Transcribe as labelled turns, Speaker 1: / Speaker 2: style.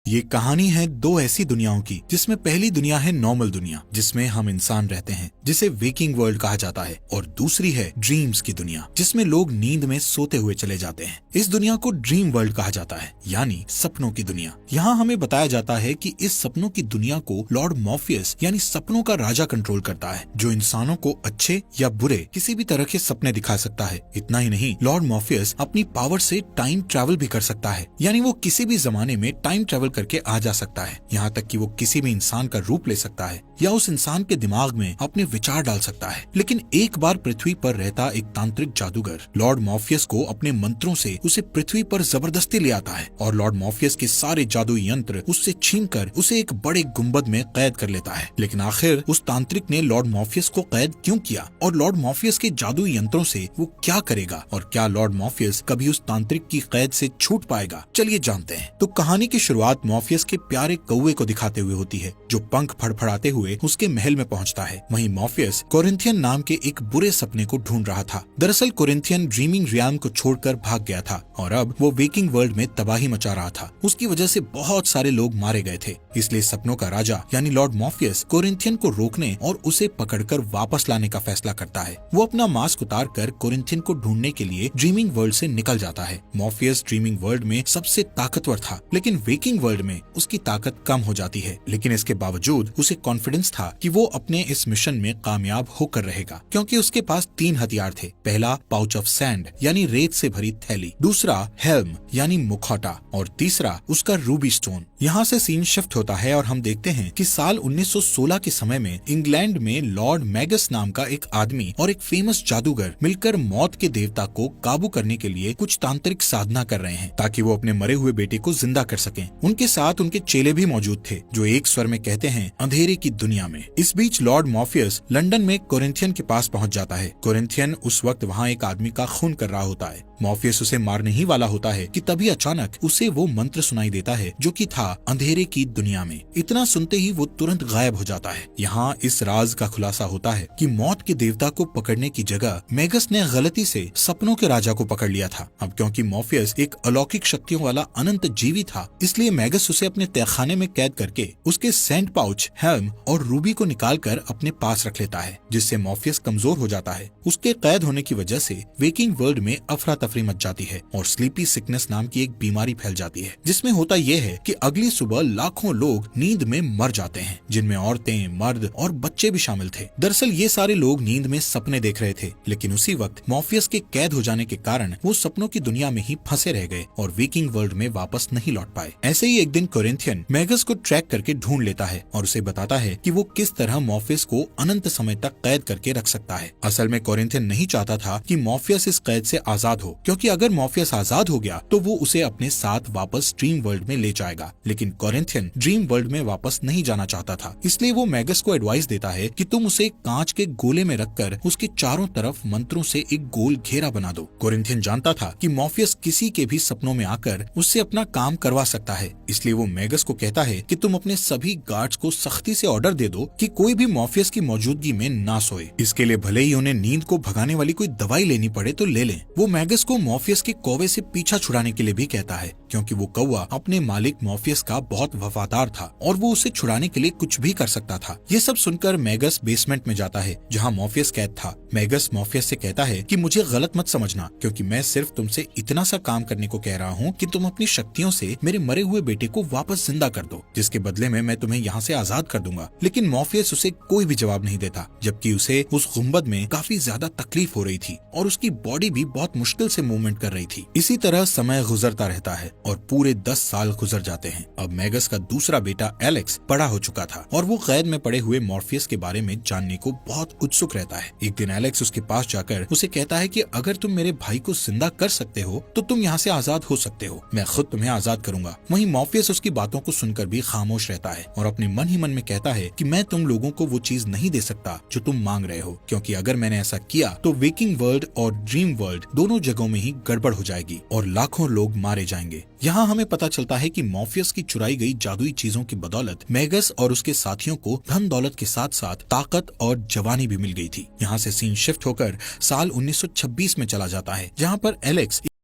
Speaker 1: ये कहानी है दो ऐसी दुनियाओं की, जिसमें पहली दुनिया है नॉर्मल दुनिया, जिसमें हम इंसान रहते हैं, जिसे वेकिंग वर्ल्ड कहा जाता है, और दूसरी है ड्रीम्स की दुनिया, जिसमें लोग नींद में सोते हुए चले जाते हैं। इस दुनिया को ड्रीम वर्ल्ड कहा जाता है, यानी सपनों की दुनिया। यहाँ हमें बताया जाता है कि इस सपनों की दुनिया को लॉर्ड मॉर्फियस यानी सपनों का राजा कंट्रोल करता है, जो इंसानों को अच्छे या बुरे किसी भी तरह के सपने दिखा सकता है। इतना ही नहीं, लॉर्ड मॉर्फियस अपनी पावर से टाइम ट्रैवल भी कर सकता है, यानी वो किसी भी जमाने में टाइम ट्रैवल करके आ जा सकता है। यहाँ तक कि वो किसी भी इंसान का रूप ले सकता है या उस इंसान के दिमाग में अपने विचार डाल सकता है। लेकिन एक बार पृथ्वी पर रहता एक तांत्रिक जादूगर लॉर्ड मॉर्फियस को अपने मंत्रों से उसे पृथ्वी पर जबरदस्ती ले आता है और लॉर्ड मॉर्फियस के सारे जादुई यंत्र उससे छीनकर उसे एक बड़े गुंबद में कैद कर लेता है। लेकिन आखिर उस तांत्रिक ने लॉर्ड मॉर्फियस को कैद क्यों किया और लॉर्ड मॉर्फियस के जादुई यंत्रों से वो क्या करेगा, और क्या लॉर्ड मॉर्फियस कभी उस तांत्रिक की कैद से छूट पाएगा? चलिए जानते हैं। तो कहानी की शुरुआत मॉर्फियस के प्यारे कौवे को दिखाते हुए होती है, जो पंख फड़फड़ाते हुए उसके महल में पहुंचता है। वहीं मॉर्फियस कोरिंथियन नाम के एक बुरे सपने को ढूंढ रहा था। दरअसल कोरिंथियन ड्रीमिंग रियाम को छोड़कर भाग गया था और अब वो वेकिंग वर्ल्ड में तबाही मचा रहा था। उसकी वजह से बहुत सारे लोग मारे गए थे। इसलिए सपनों का राजा यानी लॉर्ड मॉर्फियस कोरिंथियन को रोकने और उसे पकड़कर वापस लाने का फैसला करता है। वो अपना मास्क उतार कर कोरिंथियन को ढूंढने के लिए ड्रीमिंग वर्ल्ड से निकल जाता है। मॉर्फियस ड्रीमिंग वर्ल्ड में सबसे ताकतवर था, लेकिन वेकिंग वर्ल्ड में उसकी ताकत कम हो जाती है। लेकिन इसके बावजूद उसे कॉन्फिडेंस था कि वो अपने इस मिशन में कामयाब होकर रहेगा, क्योंकि उसके पास 3 हथियार थे। पहला पाउच ऑफ सैंड यानी रेत से भरी थैली, दूसरा हेल्म यानी मुखौटा, और तीसरा उसका रूबी स्टोन। यहाँ से सीन शिफ्ट होता है और हम देखते हैं कि साल 1916 के समय में इंग्लैंड में लॉर्ड मैगस नाम का एक आदमी और एक फेमस जादूगर मिलकर मौत के देवता को काबू करने के लिए कुछ तांत्रिक साधना कर रहे हैं, ताकि वो अपने मरे हुए बेटे को जिंदा कर सकें। उनके साथ उनके चेले भी मौजूद थे, जो एक स्वर में कहते हैं अंधेरे की दुनिया में। इस बीच लॉर्ड मॉर्फियस लंदन में कोरिंथियन के पास पहुंच जाता है। कोरिंथियन उस वक्त वहाँ एक आदमी का खून कर रहा होता है। मॉर्फियस उसे मारने ही वाला होता है कि तभी अचानक उसे वो मंत्र सुनाई देता है, जो कि था अंधेरे की दुनिया में। इतना सुनते ही वो तुरंत गायब हो जाता है। यहाँ इस राज का खुलासा होता है कि मौत के देवता को पकड़ने की जगह मैगस ने गलती से सपनों के राजा को पकड़ लिया था। अब क्योंकि मॉर्फियस एक अलौकिक शक्तियों वाला अनंत जीवी था, इसलिए मैगस उसे अपने तहखाने में कैद करके उसके सैंड पाउच, हेल्म और रूबी को निकाल कर अपने पास रख लेता है, जिससे मॉर्फियस कमजोर हो जाता है। उसके कैद होने की वजह से वेकिंग वर्ल्ड में अफरा तफरी मच जाती है और स्लीपी सिकनेस नाम की एक बीमारी फैल जाती है, जिसमें होता यह है कि अगली सुबह लाखों लोग नींद में मर जाते हैं, जिनमें औरतें, मर्द और बच्चे भी शामिल थे। दरअसल ये सारे लोग नींद में सपने देख रहे थे, लेकिन उसी वक्त मॉर्फियस के कैद हो जाने के कारण वो सपनों की दुनिया में ही फंसे रह गए और वेकिंग वर्ल्ड में वापस नहीं लौट पाए। ऐसे ही एक दिन कोरिंथियन मैगस को ट्रैक करके ढूंढ लेता है और उसे बताता है कि वो किस तरह मॉर्फियस को अनंत समय तक कैद करके रख सकता है। असल में कोरिंथियन नहीं चाहता था कि मॉर्फियस इस कैद से आजाद हो, क्योंकि अगर मॉर्फियस आजाद हो गया तो वो उसे अपने साथ वापस ड्रीम वर्ल्ड में ले जाएगा। लेकिन कोरिंथियन ड्रीम वर्ल्ड में वापस नहीं जाना चाहता था, इसलिए वो मैगस को एडवाइस देता है कि तुम उसे कांच के गोले में रखकर उसके चारों तरफ मंत्रों से एक गोल घेरा बना दो। कोरिंथियन जानता था कि मॉर्फियस किसी के भी सपनों में आकर उससे अपना काम करवा सकता है, इसलिए वो मैगस को कहता है कि तुम अपने सभी गार्ड्स को सख्ती से ऑर्डर दे दो कि कोई भी मॉर्फियस की मौजूदगी में ना सोए। इसके लिए भले ही उन्हें नींद को भगाने वाली कोई दवाई लेनी पड़े तो ले लें। वो मैगस को मॉर्फियस के कौवे से पीछा छुड़ाने के लिए भी कहता है, क्योंकि वो कौवा अपने मालिक मॉर्फियस का बहुत वफादार था और वो उसे छुड़ाने के लिए कुछ भी कर सकता था। ये सब सुनकर मैगस बेसमेंट में जाता है, जहाँ मॉर्फियस कैद था। मैगस मॉर्फियस से कहता है कि मुझे गलत मत समझना, क्योंकि मैं सिर्फ तुमसे इतना सा काम करने को कह रहा हूँ कि तुम अपनी शक्तियों से मेरे मरे हुए बेटे को वापस जिंदा कर दो, जिसके बदले में मैं तुम्हें यहाँ से आजाद कर दूंगा। लेकिन मॉर्फियस उसे कोई भी जवाब नहीं देता, जबकि उसे उस गुंबद में काफी ज्यादा तकलीफ हो रही थी और उसकी बॉडी भी बहुत मुश्किल से मूवमेंट कर रही थी। इसी तरह समय गुजरता रहता है और पूरे 10 साल गुजर जाते हैं। अब मैगस का दूसरा बेटा एलेक्स बड़ा हो चुका था और वो कैद में पड़े हुए मॉर्फियस के बारे में जानने को बहुत उत्सुक रहता है। एक दिन एलेक्स उसके पास जाकर उसे कहता है कि अगर तुम मेरे भाई को जिंदा कर सकते हो तो तुम यहाँ से आजाद हो सकते हो, मैं खुद तुम्हें आजाद करूंगा। वहीं मॉर्फियस उसकी बातों को सुनकर भी खामोश रहता है और अपने मन ही मन में कहता है कि मैं तुम लोगों को वो चीज नहीं दे सकता जो तुम मांग रहे हो, क्योंकि अगर मैंने ऐसा किया तो वेकिंग वर्ल्ड और ड्रीम वर्ल्ड दोनों जगहों में ही गड़बड़ हो जाएगी और लाखों लोग मारे जाएंगे। यहाँ हमें पता चलता है कि मॉर्फियस की चुराई गई जादुई चीजों की बदौलत मैगस और उसके साथियों को धन दौलत के साथ साथ ताकत और जवानी भी मिल गई थी। यहाँ से सीन शिफ्ट होकर साल 1926 में चला जाता है, जहाँ पर एलेक्स